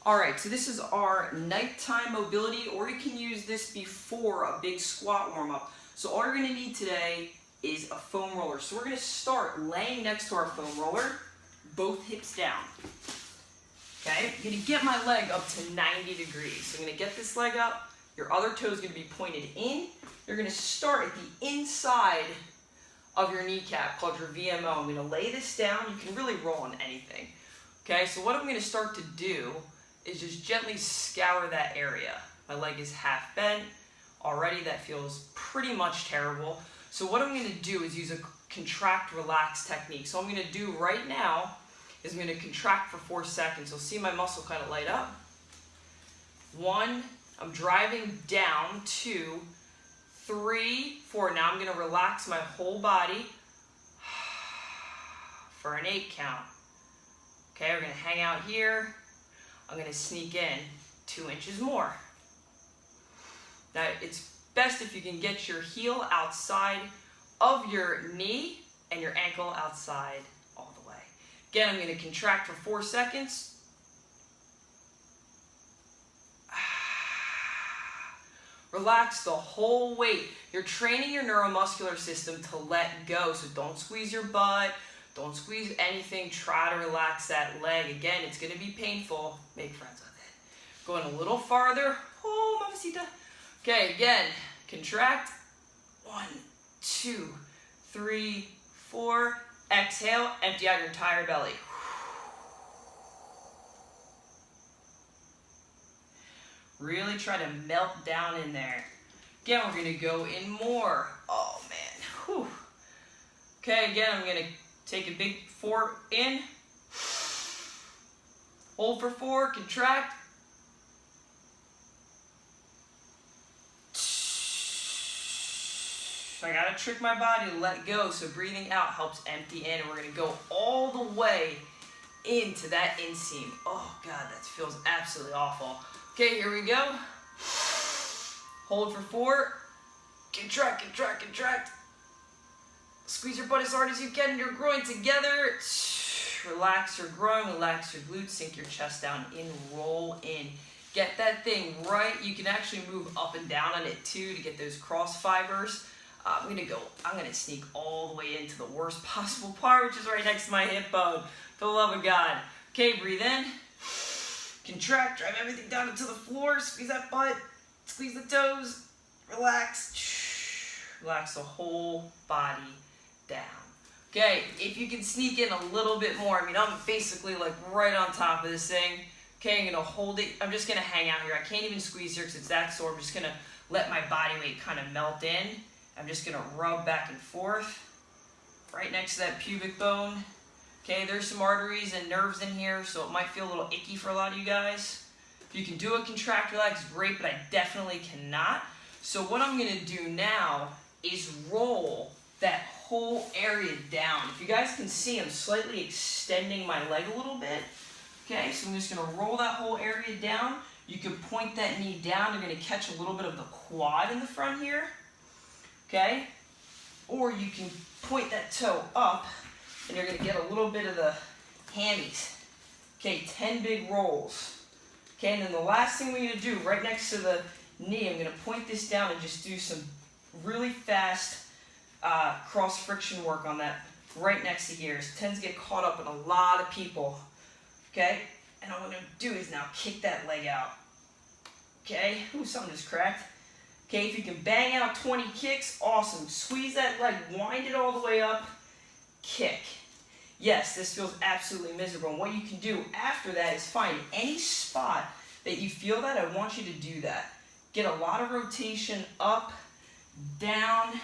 All right, so this is our nighttime mobility, or you can use this before a big squat warm-up. So all you're gonna need today is a foam roller. So we're gonna start laying next to our foam roller, both hips down. Okay, I'm gonna get my leg up to 90 degrees. So I'm gonna get this leg up, your other toe is gonna be pointed in. You're gonna start at the inside of your kneecap, called your VMO. I'm gonna lay this down. You can really roll on anything. Okay, so what I'm gonna start to do is just gently scour that area. My leg is half bent. Already that feels pretty much terrible. So what I'm gonna do is use a contract, relax technique. So what I'm gonna do right now is I'm gonna contract for 4 seconds. You'll see my muscle kind of light up. 1, I'm driving down. 2, 3, 4. Now I'm gonna relax my whole body for an 8 count. Okay, we're gonna hang out here. I'm gonna sneak in 2 inches more. Now it's best if you can get your heel outside of your knee and your ankle outside all the way. Again, I'm gonna contract for 4 seconds. Relax the whole weight. You're training your neuromuscular system to let go, so don't squeeze your butt. Don't squeeze anything. Try to relax that leg. Again, it's going to be painful. Make friends with it. Going a little farther. Oh, mamacita. Okay, again, contract. 1, 2, 3, 4. Exhale, empty out your entire belly. Really try to melt down in there. Again, we're going to go in more. Oh, man. Whew. Okay, again, I'm going to take a big 4 in. Hold for 4, contract. I gotta trick my body to let go, so breathing out helps empty in, and we're gonna go all the way into that inseam. Oh God, that feels absolutely awful. Okay, here we go. Hold for 4. Contract, contract, contract. Squeeze your butt as hard as you can, your groin together. Relax your groin, relax your glutes, sink your chest down in, roll in. Get that thing right. You can actually move up and down on it too to get those cross fibers. I'm gonna sneak all the way into the worst possible part, which is right next to my hip bone. For the love of God. Okay, breathe in. Contract, drive everything down into the floor. Squeeze that butt, squeeze the toes. Relax. Relax the whole body down. Okay, if you can sneak in a little bit more, I mean, I'm basically like right on top of this thing. Okay, I'm gonna hold it. I'm just gonna hang out here. I can't even squeeze here because it's that sore. I'm just gonna let my body weight kind of melt in. I'm just gonna rub back and forth right next to that pubic bone. Okay, there's some arteries and nerves in here, so it might feel a little icky for a lot of you guys. If you can do a contract relax, great, but I definitely cannot. So what I'm gonna do now is roll that whole area down. If you guys can see, I'm slightly extending my leg a little bit. Okay, so I'm just gonna roll that whole area down. You can point that knee down. You're gonna catch a little bit of the quad in the front here. Okay, or you can point that toe up and you're gonna get a little bit of the hammies. Okay, 10 big rolls. Okay, and then the last thing we're gonna do right next to the knee, I'm gonna point this down and just do some really fast cross friction work on that right next to here. It tends to get caught up in a lot of people. Okay, and what I'm gonna do is now kick that leg out. Okay, ooh, something just cracked. Okay, if you can bang out 20 kicks, awesome. Squeeze that leg, wind it all the way up, kick. Yes, this feels absolutely miserable. And what you can do after that is find any spot that you feel that. I want you to do that. Get a lot of rotation up, down,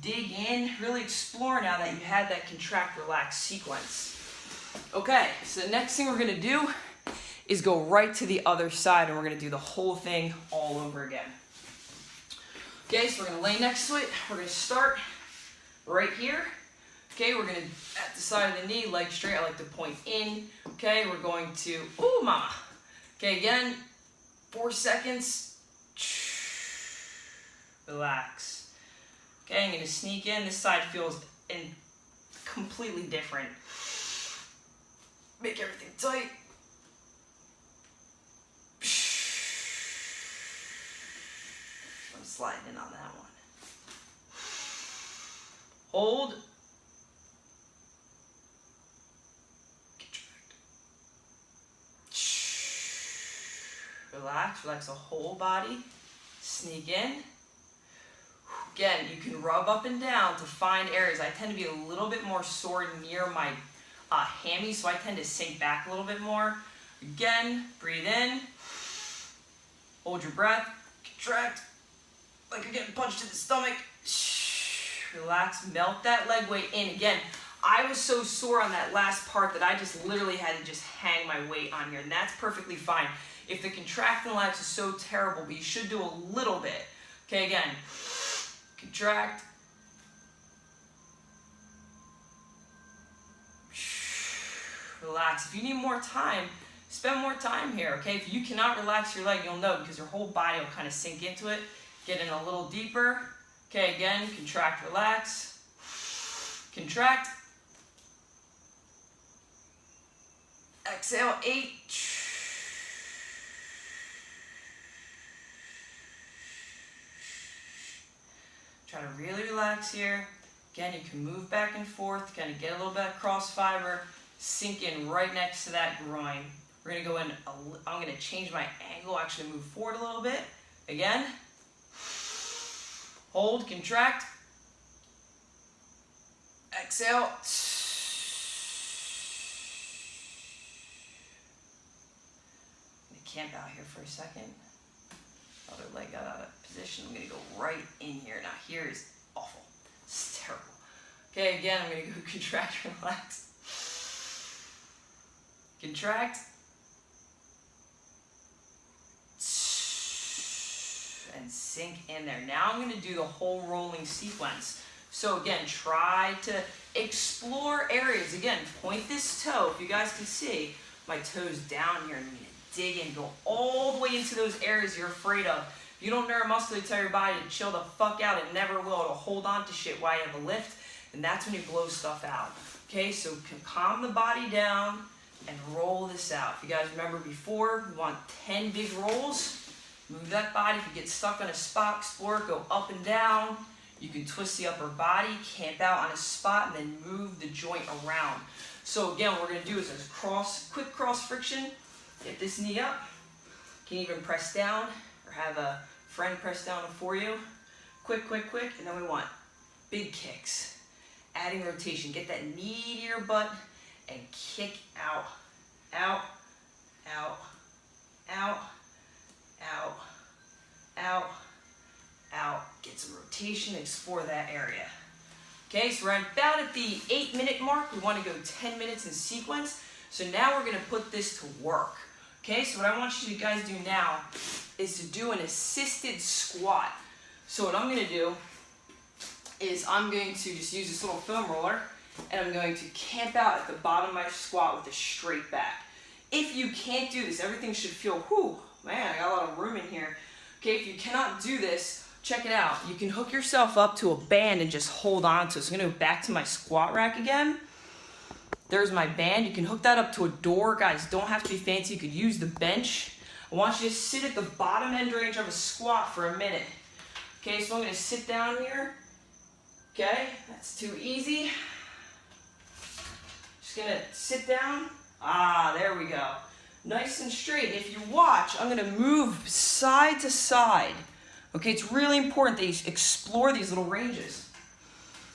dig in, really explore now that you had that contract relax sequence. Okay, so the next thing we're gonna do is go right to the other side, and we're gonna do the whole thing all over again. Okay, so we're gonna lay next to it. We're gonna start right here. Okay, we're gonna, at the side of the knee, leg straight, I like to point in. Okay, we're going to, ooh, mama. Okay, again, 4 seconds. Relax. Okay, I'm gonna sneak in. This side feels completely different. Make everything tight. sliding in on that one. Hold. Relax, relax the whole body. Sneak in. Again, you can rub up and down to find areas. I tend to be a little bit more sore near my hammy, so I tend to sink back a little bit more. Again, breathe in. Hold your breath. Contract like you're getting punched in the stomach. Relax, melt that leg weight in. Again, I was so sore on that last part that I just literally had to just hang my weight on here, and that's perfectly fine. If the contract and relax is so terrible, but you should do a little bit. Okay, again, contract. Relax. If you need more time, spend more time here, okay? If you cannot relax your leg, you'll know because your whole body will kind of sink into it. Get in a little deeper. Okay, again, contract, relax. Contract. Exhale, 8. Try to really relax here. Again, you can move back and forth, kind of get a little bit of cross fiber, sink in right next to that groin. We're gonna go in, I'm gonna change my angle, actually move forward a little bit. Again, hold, contract, exhale. I'm gonna camp out here for a second. Other leg got out of position. I'm gonna go right in here. Now here is awful. It's terrible. Okay, again, I'm gonna go contract, relax. Contract. And sink in there. Now I'm gonna do the whole rolling sequence. So again, try to explore areas. Again, point this toe. If you guys can see, my toe's down here, and I'm gonna dig in, go all the way into those areas you're afraid of. If you don't neuromuscularly tell your body to chill the fuck out, it never will. It'll hold on to shit while you have a lift, and that's when you blow stuff out. Okay, so calm the body down and roll this out. If you guys remember before, we want 10 big rolls. Move that body. If you get stuck on a spot, explore, go up and down. You can twist the upper body, camp out on a spot, and then move the joint around. So again, what we're gonna do is a quick cross friction. Get this knee up. You can even press down or have a friend press down for you. Quick, quick, quick. And then we want big kicks. Adding rotation. Get that knee to your butt and kick out, out, out, out, out, out, out. Get some rotation, explore that area. Okay, so we're about at the 8-minute mark. We want to go 10 minutes in sequence. So now we're going to put this to work. Okay, so what I want you guys to do now is to do an assisted squat. So what I'm going to do is I'm going to just use this little foam roller, and I'm going to camp out at the bottom of my squat with a straight back. If you can't do this, everything should feel, whew, man, I got a lot of room in here. Okay, if you cannot do this, check it out. You can hook yourself up to a band and just hold on to it. So I'm going to go back to my squat rack again. There's my band. You can hook that up to a door. Guys, don't have to be fancy. You could use the bench. I want you to sit at the bottom end range of a squat for a minute. Okay, so I'm going to sit down here. Okay, that's too easy. Just going to sit down. Ah, there we go. Nice and straight. If you watch, I'm going to move side to side. Okay, it's really important that you explore these little ranges.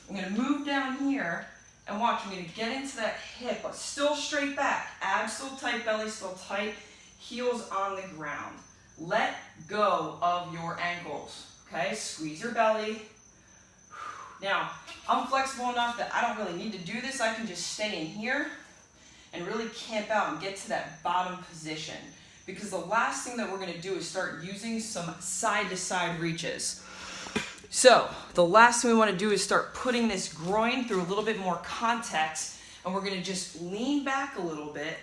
I'm going to move down here. And watch, I'm going to get into that hip, but still straight back. Abs still tight, belly still tight, heels on the ground. Let go of your ankles, okay? Squeeze your belly. Now, I'm flexible enough that I don't really need to do this. I can just stay in here and really camp out and get to that bottom position. Because the last thing that we're going to do is start using some side-to-side reaches. So the last thing we want to do is start putting this groin through a little bit more context, and we're going to just lean back a little bit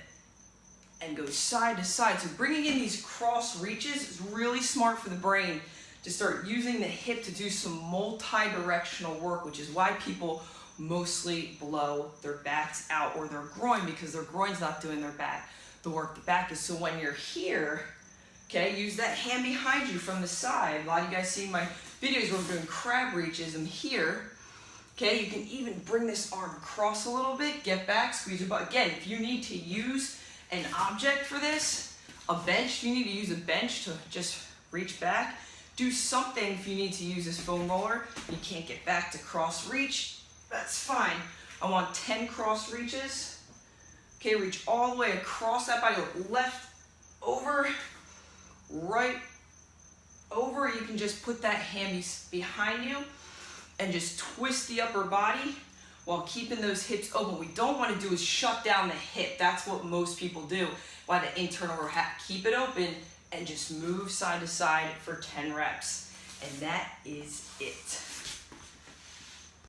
and go side to side. So bringing in these cross reaches is really smart for the brain to start using the hip to do some multi-directional work, which is why people mostly blow their backs out or their groin, because their groin's not doing their back. The work the back is. So when you're here, Okay, use that hand behind you from the side. A lot of you guys see my videos where I'm doing crab reaches. I'm here. Okay, you can even bring this arm across a little bit, get back, squeeze your butt. Again, if you need to use an object for this, a bench, you need to use a bench to just reach back. Do something if you need to use this foam roller. You can't get back to cross reach, that's fine. I want 10 cross reaches. Okay, reach all the way across that body, left over, right over. You can just put that hand behind you and just twist the upper body while keeping those hips open. What we don't want to do is shut down the hip. That's what most people do. Why the internal rehab, keep it open and just move side to side for 10 reps. And that is it.